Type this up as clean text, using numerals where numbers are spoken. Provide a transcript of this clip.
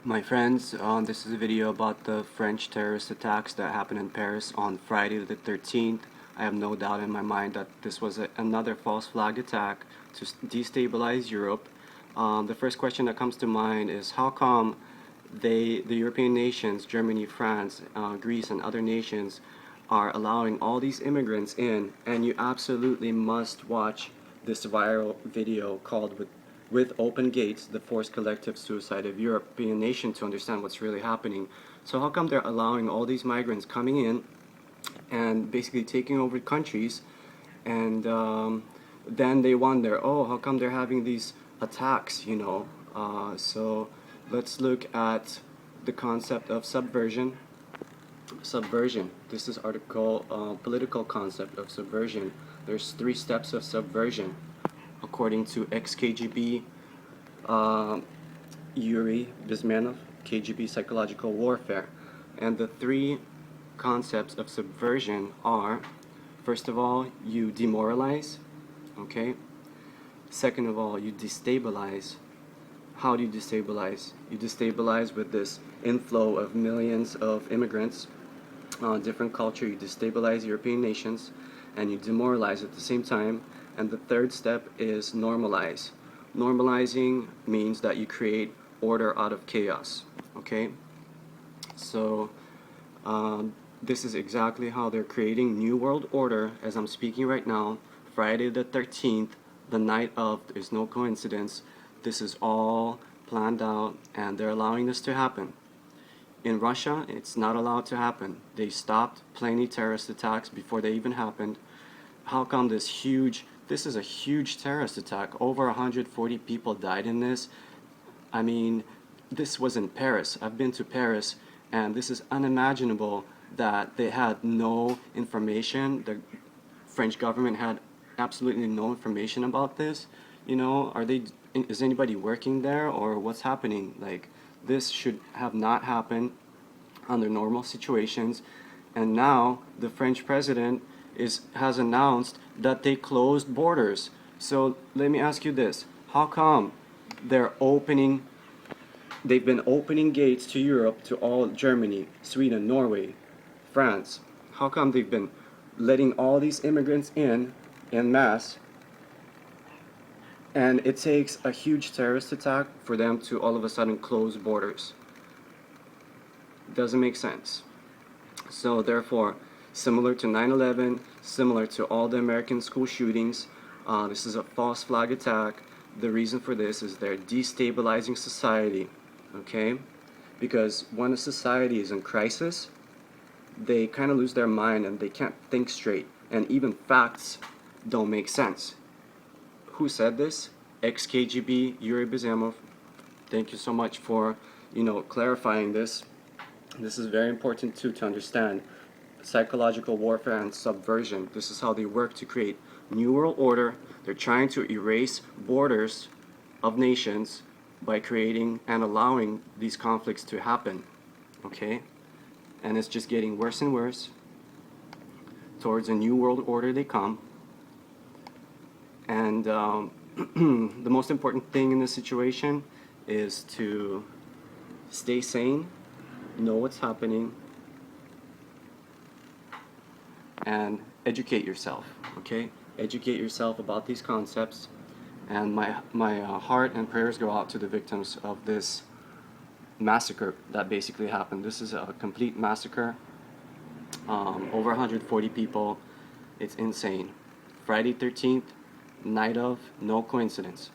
My friends, this is a video about the French terrorist attacks that happened in Paris on Friday the 13th. I have no doubt in my mind that this was another false flag attack to destabilize Europe. The first question that comes to mind is how come the European nations, Germany, France, Greece, and other nations are allowing all these immigrants in, and you absolutely must watch this viral video called with Open Gates, the forced collective suicide of European nation, to understand what's really happening. So how come they're allowing all these migrants coming in and basically taking over countries, and then they wonder, oh, how come they're having these attacks, so let's look at the concept of subversion. Subversion. This is article political concept of subversion. There's 3 steps of subversion according to ex-KGB Yuri Bezmenov, KGB Psychological Warfare. And the 3 concepts of subversion are, first of all, you demoralize, okay? Second of all, you destabilize. How do you destabilize? You destabilize with this inflow of millions of immigrants, different culture. You destabilize European nations, and you demoralize at the same time. And the third step is normalize. Normalizing means that you create order out of chaos. Okay? So this is exactly how they're creating New World Order as I'm speaking right now. Friday the 13th, the night of, there's no coincidence. This is all planned out, and they're allowing this to happen. In Russia, it's not allowed to happen. They stopped plenty terrorist attacks before they even happened. How come this is a huge terrorist attack. Over 140 people died in this. I mean, this was in Paris. I've been to Paris, and this is unimaginable that they had no information. The French government had absolutely no information about this. Is anybody working there, or what's happening? Like, this should have not happened under normal situations. And now the French president has announced that they closed borders. So let me ask you this: how come they've been opening gates to Europe, to all Germany, Sweden, Norway, France? How come they've been letting all these immigrants in masse, and it takes a huge terrorist attack for them to all of a sudden close borders? Doesn't make sense. So therefore, similar to 9/11, similar to all the American school shootings, this is a false flag attack. The reason for this is they're destabilizing society, okay? Because when a society is in crisis, they kind of lose their mind and they can't think straight, and even facts don't make sense. Who said this? Ex-KGB Yuri Bezmenov. Thank you so much for clarifying this. This is very important too to understand psychological warfare and subversion. This is how they work to create New World Order. They're trying to erase borders of nations by creating and allowing these conflicts to happen. Okay? And it's just getting worse and worse. Towards a New World Order they come. And the most important thing in this situation is to stay sane, know what's happening, and educate yourself, okay? Educate yourself about these concepts, and my heart and prayers go out to the victims of this massacre that basically happened. This is a complete massacre. Over 140 people. It's insane. Friday 13th, night of, no coincidence.